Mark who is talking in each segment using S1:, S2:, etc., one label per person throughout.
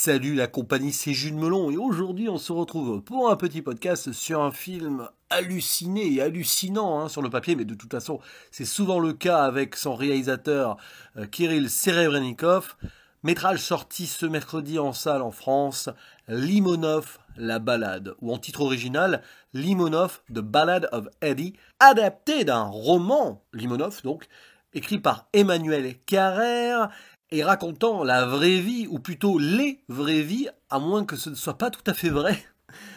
S1: Salut la compagnie, c'est Jules Melon et aujourd'hui on se retrouve pour un petit podcast sur un film halluciné et hallucinant sur le papier, mais de toute façon c'est souvent le cas avec son réalisateur Kirill Serebrennikov. Métrage sorti ce mercredi en salle en France, Limonov, la balade, ou en titre original, Limonov, The Ballad of Eddie, adapté d'un roman, Limonov donc, écrit par Emmanuel Carrère, et racontant la vraie vie, ou plutôt les vraies vies, à moins que ce ne soit pas tout à fait vrai,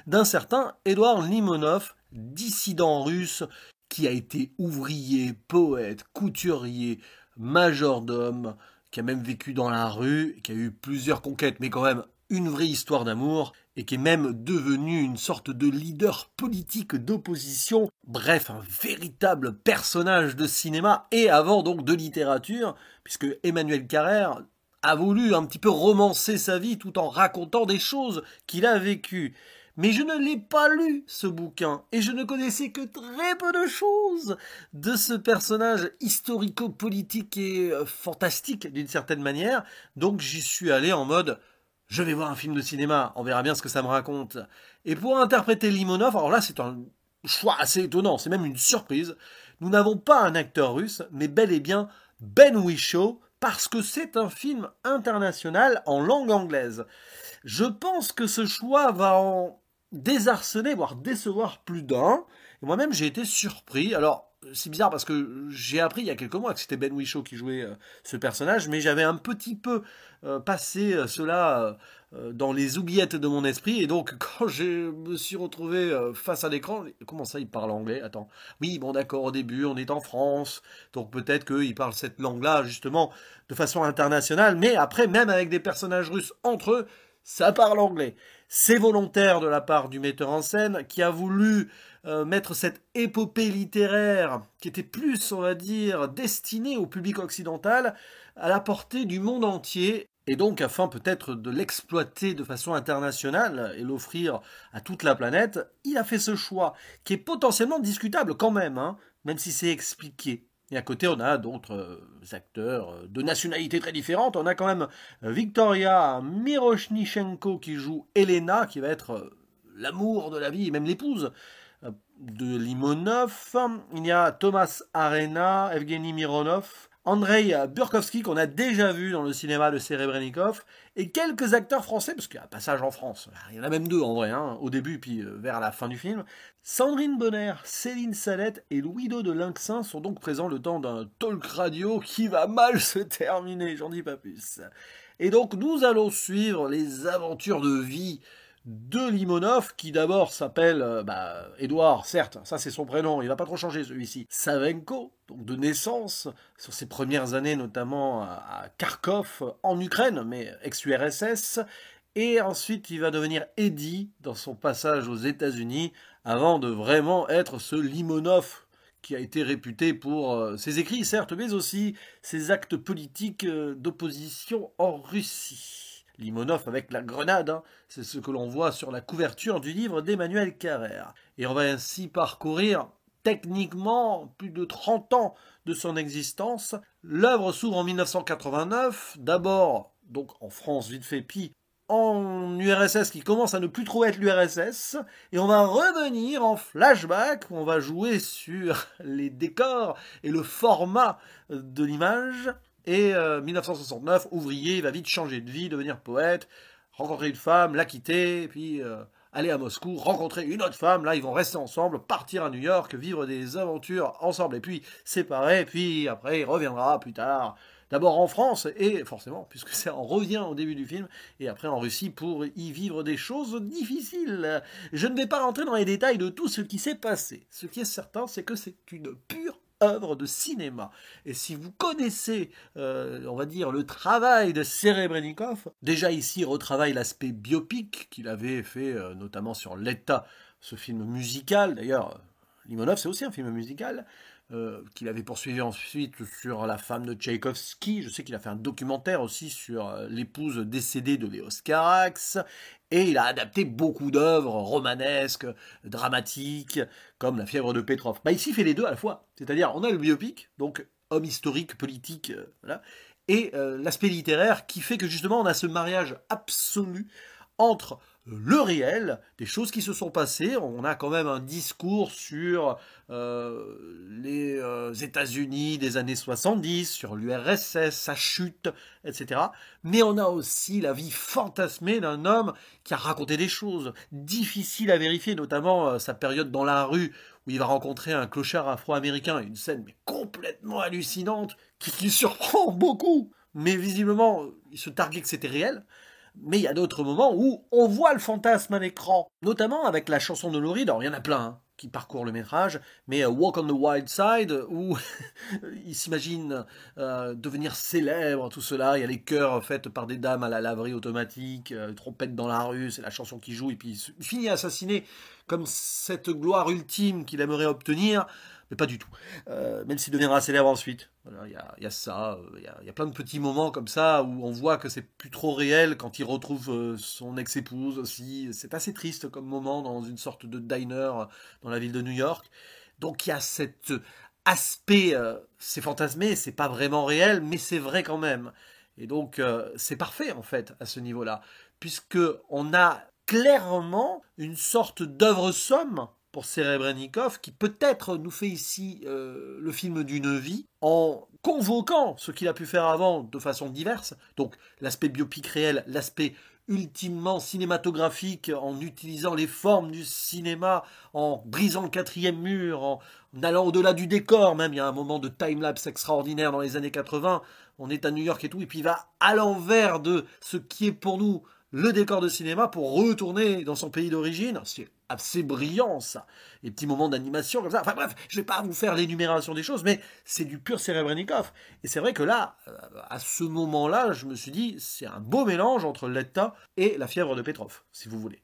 S1: d'un certain Édouard Limonov, dissident russe, qui a été ouvrier, poète, couturier, majordome, qui a même vécu dans la rue, qui a eu plusieurs conquêtes, mais quand même une vraie histoire d'amour, et qui est même devenu une sorte de leader politique d'opposition, bref, un véritable personnage de cinéma, et avant donc de littérature, puisque Emmanuel Carrère a voulu un petit peu romancer sa vie tout en racontant des choses qu'il a vécues. Mais je ne l'ai pas lu, ce bouquin, et je ne connaissais que très peu de choses de ce personnage historico-politique et fantastique d'une certaine manière, donc j'y suis allé en mode « je vais voir un film de cinéma, on verra bien ce que ça me raconte ». Et pour interpréter Limonov, alors là c'est un choix assez étonnant, c'est même une surprise, nous n'avons pas un acteur russe, mais bel et bien Ben Whishaw, parce que c'est un film international en langue anglaise. Je pense que ce choix va en désarçonner, voire décevoir plus d'un. Et moi-même, j'ai été surpris. Alors, c'est bizarre parce que j'ai appris il y a quelques mois que c'était Ben Whishaw qui jouait ce personnage, mais j'avais un petit peu passé cela dans les oubliettes de mon esprit. Et donc, quand je me suis retrouvé face à l'écran, comment ça, il parle anglais? Attends. Oui, bon, d'accord, au début, on est en France, donc peut-être qu'il parle cette langue-là, justement, de façon internationale. Mais après, même avec des personnages russes entre eux, ça parle anglais. C'est volontaire de la part du metteur en scène qui a voulu mettre cette épopée littéraire qui était plus, on va dire, destinée au public occidental à la portée du monde entier et donc afin peut-être de l'exploiter de façon internationale et l'offrir à toute la planète, il a fait ce choix qui est potentiellement discutable quand même si c'est expliqué. Et à côté, on a d'autres acteurs de nationalités très différentes. On a quand même Victoria Miroshnichenko qui joue Elena, qui va être l'amour de la vie, et même l'épouse de Limonov. Il y a Thomas Arena, Evgeny Mironov, Andrei Burkovsky, qu'on a déjà vu dans le cinéma de Serebrennikov, et quelques acteurs français, parce qu'il y a un passage en France. Il y en a même deux en vrai, au début puis vers la fin du film. Sandrine Bonner, Céline Salette et Louis-Do de Linxin sont donc présents le temps d'un talk radio qui va mal se terminer, j'en dis pas plus. Et donc nous allons suivre les aventures de vie de Limonov, qui d'abord s'appelle Édouard, certes, ça c'est son prénom, il va pas trop changer celui-ci, Savenko, donc de naissance, sur ses premières années notamment à Kharkov, en Ukraine, mais ex-URSS, et ensuite il va devenir Eddie dans son passage aux États-Unis, avant de vraiment être ce Limonov qui a été réputé pour ses écrits, certes, mais aussi ses actes politiques d'opposition en Russie. Limonov avec la grenade, c'est ce que l'on voit sur la couverture du livre d'Emmanuel Carrère. Et on va ainsi parcourir techniquement plus de 30 ans de son existence. L'œuvre s'ouvre en 1989, d'abord donc en France vite fait, puis en URSS qui commence à ne plus trop être l'URSS, et on va revenir en flashback, où on va jouer sur les décors et le format de l'image. Et 1969, ouvrier, il va vite changer de vie, devenir poète, rencontrer une femme, la quitter, puis aller à Moscou, rencontrer une autre femme, là ils vont rester ensemble, partir à New York, vivre des aventures ensemble, et puis séparer, puis après il reviendra plus tard, d'abord en France, et forcément, puisque ça en revient au début du film, et après en Russie pour y vivre des choses difficiles. Je ne vais pas rentrer dans les détails de tout ce qui s'est passé. Ce qui est certain, c'est que c'est une pure œuvre de cinéma. Et si vous connaissez, on va dire, le travail de Serebrennikov, déjà ici il retravaille l'aspect biopic qu'il avait fait notamment sur l'État, ce film musical, d'ailleurs Limonov c'est aussi un film musical, qu'il avait poursuivi ensuite sur la femme de Tchaïkovski. Je sais qu'il a fait un documentaire aussi sur l'épouse décédée de Léos Carax, et il a adapté beaucoup d'œuvres romanesques, dramatiques, comme La fièvre de Petrov. Ici, il fait les deux à la fois. C'est-à-dire, on a le biopic, donc homme historique, politique, voilà, et l'aspect littéraire qui fait que justement on a ce mariage absolu entre le réel, des choses qui se sont passées. On a quand même un discours sur les États-Unis des années 70, sur l'URSS, sa chute, etc. Mais on a aussi la vie fantasmée d'un homme qui a raconté des choses difficiles à vérifier, notamment sa période dans la rue où il va rencontrer un clochard afro-américain, une scène mais complètement hallucinante qui surprend beaucoup. Mais visiblement, il se targuait que c'était réel. Mais il y a d'autres moments où on voit le fantasme à l'écran, notamment avec la chanson de Lou Reed. Alors il y en a plein qui parcourent le métrage, mais Walk on the Wild Side, où il s'imagine devenir célèbre, tout cela. Il y a les chœurs faits par des dames à la laverie automatique, trompette dans la rue, c'est la chanson qui joue, et puis il finit assassiné comme cette gloire ultime qu'il aimerait obtenir. Mais pas du tout. Même s'il deviendra célèbre ensuite. Voilà, il y a ça, il y a plein de petits moments comme ça où on voit que c'est plus trop réel quand il retrouve son ex-épouse aussi. C'est assez triste comme moment dans une sorte de diner dans la ville de New York. Donc il y a cet aspect, c'est fantasmé, c'est pas vraiment réel, mais c'est vrai quand même. Et donc c'est parfait en fait à ce niveau-là, puisque on a clairement une sorte d'œuvre somme pour Serebrennikov, qui peut-être nous fait ici le film d'une vie, en convoquant ce qu'il a pu faire avant de façon diverse, donc l'aspect biopic réel, l'aspect ultimement cinématographique, en utilisant les formes du cinéma, en brisant le quatrième mur, en allant au-delà du décor, même il y a un moment de time-lapse extraordinaire dans les années 80, on est à New York et tout, et puis il va à l'envers de ce qui est pour nous le décor de cinéma pour retourner dans son pays d'origine. C'est assez brillant ça. Les petits moments d'animation comme ça. Enfin bref, je vais pas vous faire l'énumération des choses, mais c'est du pur Serebrennikov. Et c'est vrai que là, à ce moment-là, je me suis dit, c'est un beau mélange entre l'État et la fièvre de Petrov, si vous voulez.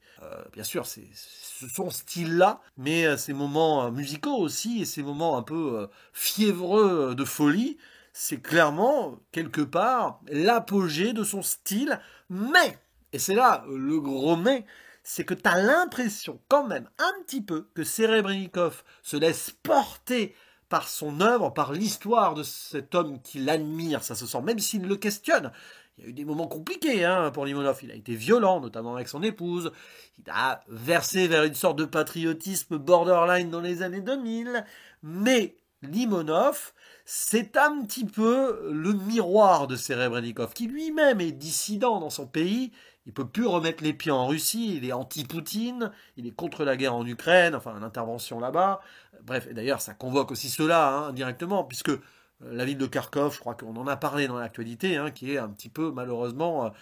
S1: Bien sûr, c'est son style-là, mais ces moments musicaux aussi, et ces moments un peu fiévreux de folie, c'est clairement, quelque part, l'apogée de son style, mais et c'est là le gros mais, c'est que tu as l'impression quand même un petit peu que Serebrennikov se laisse porter par son œuvre, par l'histoire de cet homme qu'il admire, ça se sent, même s'il le questionne. Il y a eu des moments compliqués pour Limonov, il a été violent, notamment avec son épouse, il a versé vers une sorte de patriotisme borderline dans les années 2000, mais Limonov, c'est un petit peu le miroir de Serebrennikov, qui lui-même est dissident dans son pays. Il peut plus remettre les pieds en Russie, il est anti-Poutine, il est contre la guerre en Ukraine, enfin l'intervention là-bas. Bref, et d'ailleurs ça convoque aussi cela indirectement, puisque la ville de Kharkov, je crois qu'on en a parlé dans l'actualité, qui est un petit peu malheureusement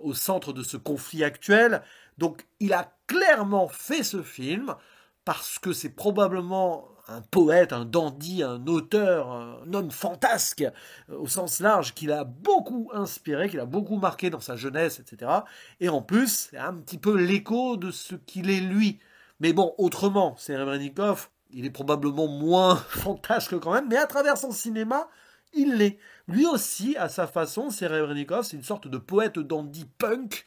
S1: au centre de ce conflit actuel. Donc il a clairement fait ce film parce que c'est probablement un poète, un dandy, un auteur, un homme fantasque au sens large, qu'il a beaucoup inspiré, qu'il a beaucoup marqué dans sa jeunesse, etc. Et en plus, c'est un petit peu l'écho de ce qu'il est lui. Mais bon, autrement, Serebrennikov, il est probablement moins fantasque quand même, mais à travers son cinéma, il l'est. Lui aussi, à sa façon, Serebrennikov, c'est une sorte de poète dandy punk.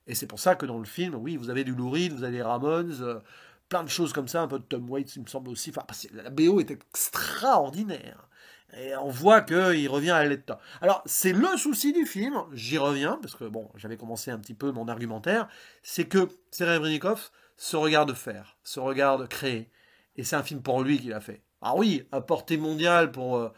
S1: Et c'est pour ça que dans le film, oui, vous avez du Lou Reed, vous avez les Ramones, plein de choses comme ça, un peu de Tom Waits, il me semble aussi. Enfin, la BO est extraordinaire. Et on voit qu'il revient à l'état. Alors, c'est le souci du film, j'y reviens, parce que bon, j'avais commencé un petit peu mon argumentaire, c'est que Serebrennikov se regarde faire, se regarde créer. Et c'est un film pour lui qu'il a fait. Alors oui, à portée mondiale pour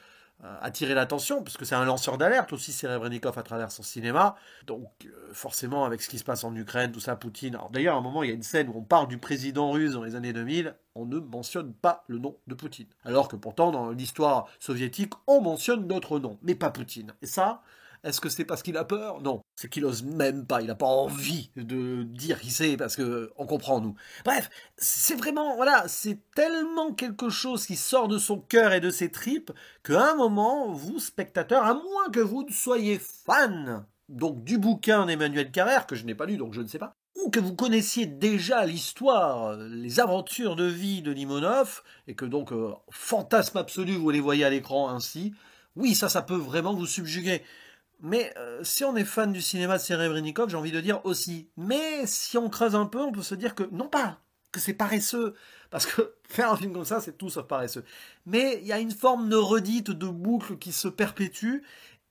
S1: attirer l'attention, parce que c'est un lanceur d'alerte aussi, Serebrennikov, à travers son cinéma. Donc, forcément, avec ce qui se passe en Ukraine, tout ça, Poutine. Alors, d'ailleurs, à un moment, il y a une scène où on parle du président russe dans les années 2000, on ne mentionne pas le nom de Poutine. Alors que pourtant, dans l'histoire soviétique, on mentionne d'autres noms, mais pas Poutine. Et ça, est-ce que c'est parce qu'il a peur? Non, c'est qu'il ose même pas, il n'a pas envie de dire qui c'est, parce que on comprend, nous. Bref, c'est vraiment, voilà, c'est tellement quelque chose qui sort de son cœur et de ses tripes, qu'à un moment, vous, spectateurs, à moins que vous ne soyez fan, donc du bouquin d'Emmanuel Carrère, que je n'ai pas lu, donc je ne sais pas, ou que vous connaissiez déjà l'histoire, les aventures de vie de Limonov, et que donc, fantasme absolu, vous les voyez à l'écran ainsi, oui, ça peut vraiment vous subjuguer. Mais si on est fan du cinéma de Serebrennikov, j'ai envie de dire aussi. Mais si on creuse un peu, on peut se dire que, non pas, que c'est paresseux. Parce que faire un film comme ça, c'est tout sauf paresseux. Mais il y a une forme de redite, de boucle qui se perpétue.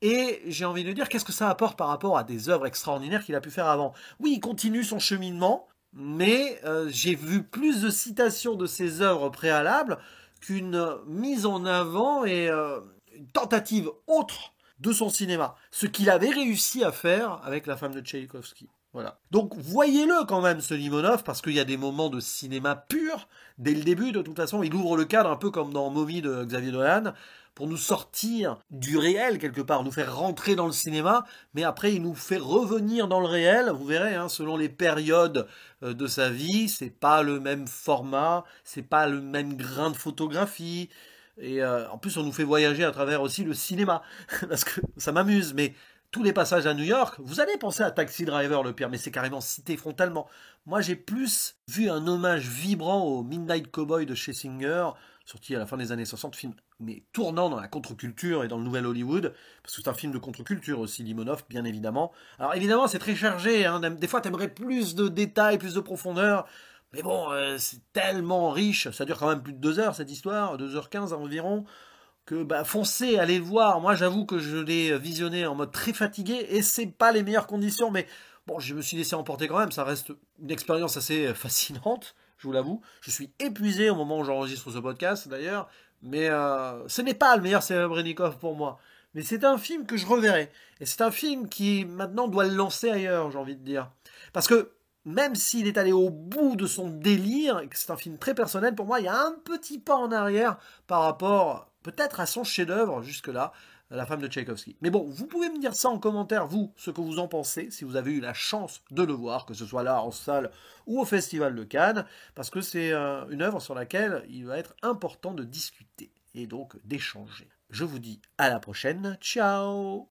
S1: Et j'ai envie de dire, qu'est-ce que ça apporte par rapport à des œuvres extraordinaires qu'il a pu faire avant? Oui, il continue son cheminement, mais j'ai vu plus de citations de ses œuvres préalables qu'une mise en avant et une tentative autre de son cinéma. Ce qu'il avait réussi à faire avec La femme de Tchaïkovski. Voilà. Donc voyez-le quand même, ce Limonov, parce qu'il y a des moments de cinéma pur dès le début. De toute façon, il ouvre le cadre un peu comme dans Mommy de Xavier Dolan pour nous sortir du réel quelque part, nous faire rentrer dans le cinéma, mais après il nous fait revenir dans le réel. Vous verrez, hein, selon les périodes de sa vie, c'est pas le même format, c'est pas le même grain de photographie. Et en plus, on nous fait voyager à travers aussi le cinéma, parce que ça m'amuse. Mais tous les passages à New York, vous allez penser à Taxi Driver, le pire, mais c'est carrément cité frontalement. Moi, j'ai plus vu un hommage vibrant au Midnight Cowboy de Schlesinger, sorti à la fin des années 60, film mais tournant dans la contre-culture et dans le nouvel Hollywood, parce que c'est un film de contre-culture aussi, Limonov, bien évidemment. Alors évidemment, c'est très chargé, hein, des fois, t'aimerais plus de détails, plus de profondeur, mais bon, c'est tellement riche, ça dure quand même plus de 2 heures cette histoire, 2h15 environ, que bah, foncez, allez le voir. Moi, j'avoue que je l'ai visionné en mode très fatigué, et c'est pas les meilleures conditions, mais bon, je me suis laissé emporter quand même, ça reste une expérience assez fascinante, je vous l'avoue. Je suis épuisé au moment où j'enregistre ce podcast, d'ailleurs, mais ce n'est pas le meilleur Serebrennikov pour moi. Mais c'est un film que je reverrai. Et c'est un film qui, maintenant, doit le lancer ailleurs, j'ai envie de dire. Parce que, même s'il est allé au bout de son délire, et que c'est un film très personnel, pour moi, il y a un petit pas en arrière par rapport, peut-être, à son chef-d'œuvre, jusque-là, La femme de Tchaïkovski. Mais bon, vous pouvez me dire ça en commentaire, vous, ce que vous en pensez, si vous avez eu la chance de le voir, que ce soit là, en salle, ou au Festival de Cannes, parce que c'est une œuvre sur laquelle il va être important de discuter, et donc d'échanger. Je vous dis à la prochaine, ciao!